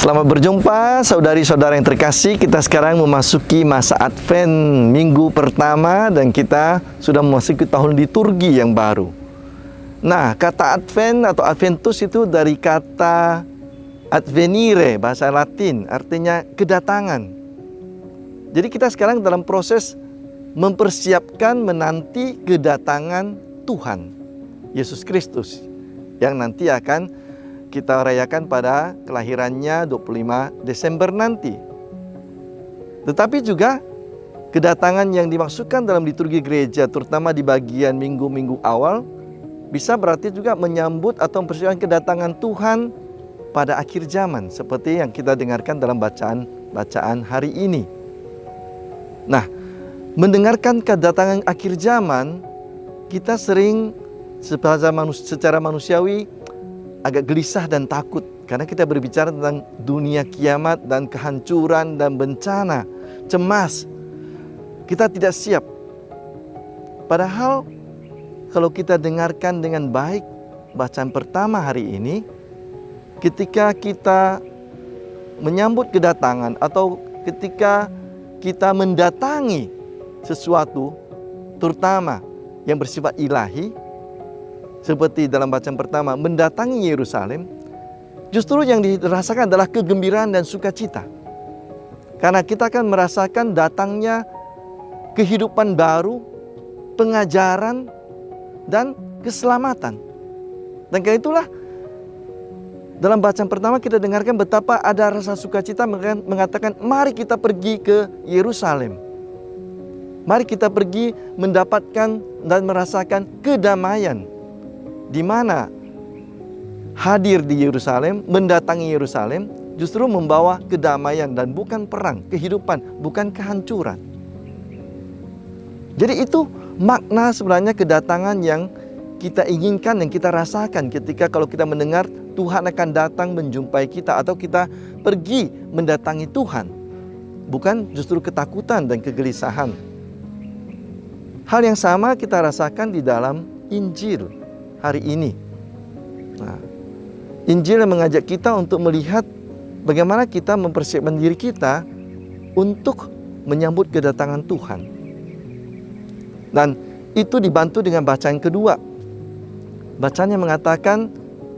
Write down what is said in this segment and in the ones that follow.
Selamat berjumpa saudari-saudara yang terkasih. Kita sekarang memasuki masa Advent, minggu pertama, dan kita sudah memasuki tahun liturgi yang baru. Nah, kata Advent atau Adventus itu dari kata advenire, bahasa Latin, artinya kedatangan. Jadi kita sekarang dalam proses mempersiapkan menanti kedatangan Tuhan Yesus Kristus yang nanti akan kita rayakan pada kelahirannya 25 Desember nanti. Tetapi juga kedatangan yang dimaksudkan dalam liturgi gereja, terutama di bagian minggu-minggu awal, bisa berarti juga menyambut atau mempersiapkan kedatangan Tuhan pada akhir zaman, seperti yang kita dengarkan dalam bacaan hari ini. Nah, mendengarkan kedatangan akhir zaman, kita sering secara manusiawi agak gelisah dan takut, karena kita berbicara tentang dunia kiamat dan kehancuran dan bencana, cemas. Kita tidak siap. Padahal kalau kita dengarkan dengan baik bacaan pertama hari ini, ketika kita menyambut kedatangan atau ketika kita mendatangi sesuatu, terutama yang bersifat ilahi, seperti dalam bacaan pertama, mendatangi Yerusalem, justru yang dirasakan adalah kegembiraan dan sukacita. Karena kita akan merasakan datangnya kehidupan baru, pengajaran, dan keselamatan. Dan karena itulah, dalam bacaan pertama kita dengarkan betapa ada rasa sukacita mengatakan, mari kita pergi ke Yerusalem. Mari kita pergi mendapatkan dan merasakan kedamaian, di mana hadir di Yerusalem, mendatangi Yerusalem, justru membawa kedamaian dan bukan perang, kehidupan, bukan kehancuran. Jadi itu makna sebenarnya kedatangan yang kita inginkan dan kita rasakan ketika kalau kita mendengar Tuhan akan datang menjumpai kita atau kita pergi mendatangi Tuhan. Bukan justru ketakutan dan kegelisahan. Hal yang sama kita rasakan di dalam Injil hari ini. Nah, Injil yang mengajak kita untuk melihat bagaimana kita mempersiapkan diri kita untuk menyambut kedatangan Tuhan. Dan itu dibantu dengan bacaan kedua. Bacaan yang mengatakan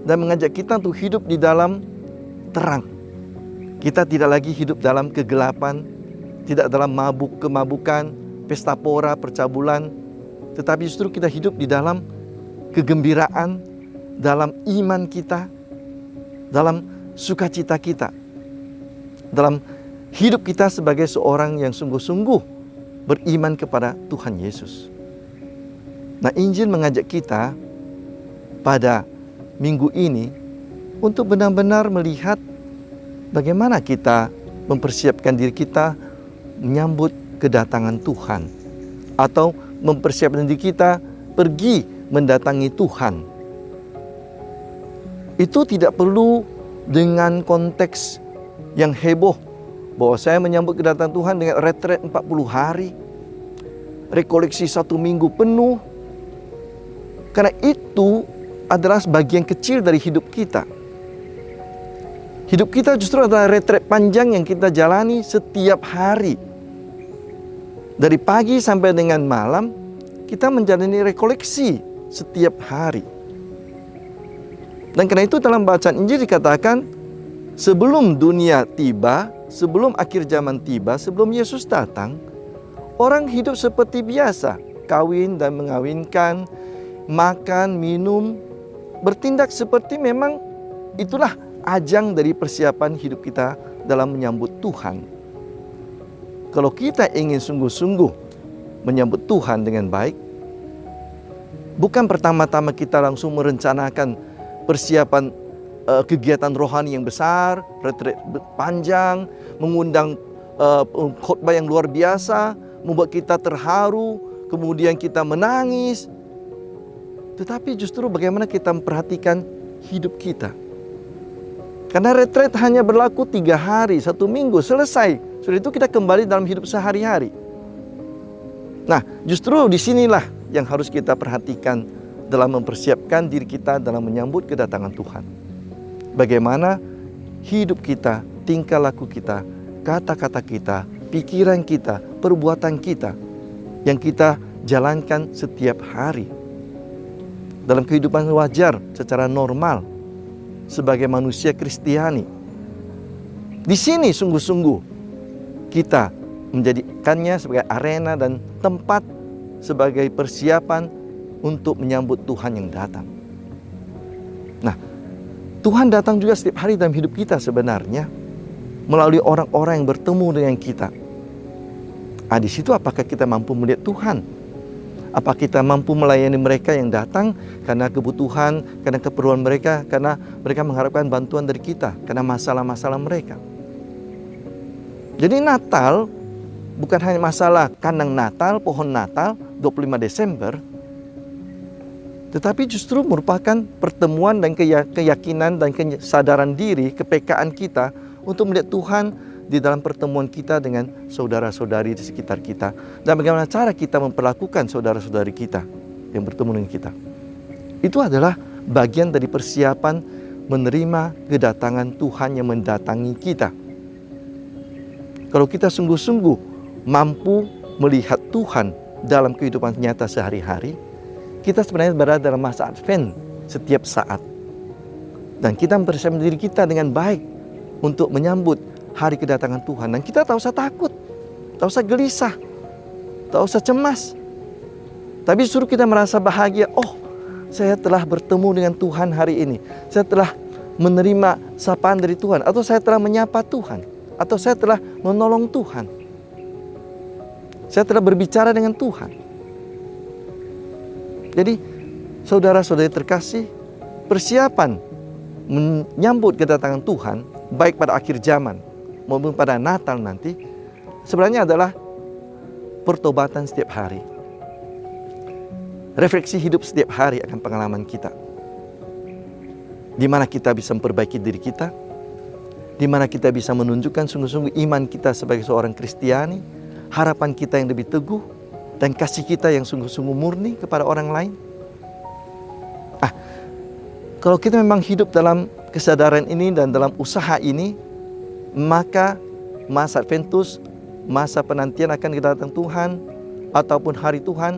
dan mengajak kita untuk hidup di dalam terang. Kita tidak lagi hidup dalam kegelapan, tidak dalam kemabukan, pesta pora, percabulan, tetapi justru kita hidup di dalam kegembiraan, dalam iman kita, dalam sukacita kita, dalam hidup kita sebagai seorang yang sungguh-sungguh beriman kepada Tuhan Yesus. Nah, Injil mengajak kita pada minggu ini untuk benar-benar melihat bagaimana kita mempersiapkan diri kita menyambut kedatangan Tuhan, atau mempersiapkan diri kita pergi mendatangi Tuhan. Itu tidak perlu dengan konteks yang heboh bahwa saya menyambut kedatangan Tuhan dengan retret 40 hari, rekoleksi 1 minggu penuh. Karena itu adalah bagian kecil dari hidup kita. Hidup kita justru adalah retret panjang yang kita jalani setiap hari. Dari pagi sampai dengan malam, kita menjalani rekoleksi setiap hari. Dan karena itu dalam bacaan Injil dikatakan, sebelum dunia tiba, sebelum akhir zaman tiba, sebelum Yesus datang, orang hidup seperti biasa, kawin dan mengawinkan, makan, minum, bertindak seperti memang itulah ajang dari persiapan hidup kita dalam menyambut Tuhan. Kalau kita ingin sungguh-sungguh menyambut Tuhan dengan baik, bukan pertama-tama kita langsung merencanakan persiapan kegiatan rohani yang besar, retret panjang, mengundang khotbah yang luar biasa, membuat kita terharu, kemudian kita menangis. Tetapi justru bagaimana kita memperhatikan hidup kita. Karena retret hanya berlaku 3 hari, 1 minggu, selesai. Sudah itu kita kembali dalam hidup sehari-hari. Nah, justru disinilah yang harus kita perhatikan dalam mempersiapkan diri kita dalam menyambut kedatangan Tuhan. Bagaimana hidup kita tingkah laku kita, kata-kata kita, pikiran kita, perbuatan kita yang kita jalankan setiap hari dalam kehidupan wajar secara normal sebagai manusia Kristiani. Di sini sungguh-sungguh kita menjadikannya sebagai arena dan tempat sebagai persiapan untuk menyambut Tuhan yang datang. Nah, Tuhan datang juga setiap hari dalam hidup kita sebenarnya melalui orang-orang yang bertemu dengan kita. Di situ apakah kita mampu melihat Tuhan? Apa kita mampu melayani mereka yang datang karena kebutuhan, karena keperluan mereka, karena mereka mengharapkan bantuan dari kita, karena masalah-masalah mereka. Jadi Natal bukan hanya masalah kandang Natal, pohon Natal 25 Desember, tetapi justru merupakan pertemuan dan keyakinan dan kesadaran diri, kepekaan kita untuk melihat Tuhan di dalam pertemuan kita dengan saudara-saudari di sekitar kita. Dan bagaimana cara kita memperlakukan saudara-saudari kita yang bertemu dengan kita. Itu adalah bagian dari persiapan menerima kedatangan Tuhan yang mendatangi kita. Kalau kita sungguh-sungguh mampu melihat Tuhan dalam kehidupan nyata sehari-hari, kita sebenarnya berada dalam masa Advent setiap saat. Dan kita mempersiapkan diri kita dengan baik untuk menyambut hari kedatangan Tuhan. Dan kita tak usah takut, tak usah gelisah, tak usah cemas. Tapi justru kita merasa bahagia, oh saya telah bertemu dengan Tuhan hari ini. Saya telah menerima sapaan dari Tuhan. Atau saya telah menyapa Tuhan. Atau saya telah menolong Tuhan. Saya telah berbicara dengan Tuhan. Jadi saudara-saudari terkasih, persiapan menyambut kedatangan Tuhan baik pada akhir zaman maupun pada Natal nanti sebenarnya adalah pertobatan setiap hari. Refleksi hidup setiap hari akan pengalaman kita. Di mana kita bisa memperbaiki diri kita, di mana kita bisa menunjukkan sungguh-sungguh iman kita sebagai seorang Kristiani, harapan kita yang lebih teguh, dan kasih kita yang sungguh-sungguh murni kepada orang lain. Kalau kita memang hidup dalam kesadaran ini dan dalam usaha ini, maka masa Adventus, masa penantian akan kedatangan Tuhan, ataupun hari Tuhan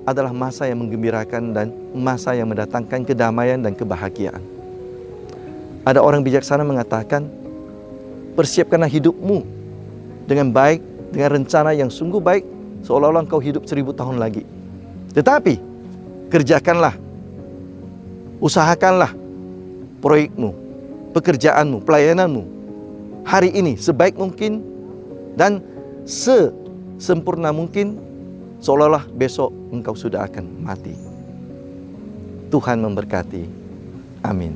adalah masa yang menggembirakan dan masa yang mendatangkan kedamaian dan kebahagiaan. Ada orang bijaksana mengatakan, persiapkanlah hidupmu dengan baik, dengan rencana yang sungguh baik, seolah-olah engkau hidup 1000 tahun lagi. Tetapi, kerjakanlah, usahakanlah proyekmu, pekerjaanmu, pelayananmu hari ini sebaik mungkin dan sesempurna mungkin, seolah-olah besok engkau sudah akan mati. Tuhan memberkati. Amin.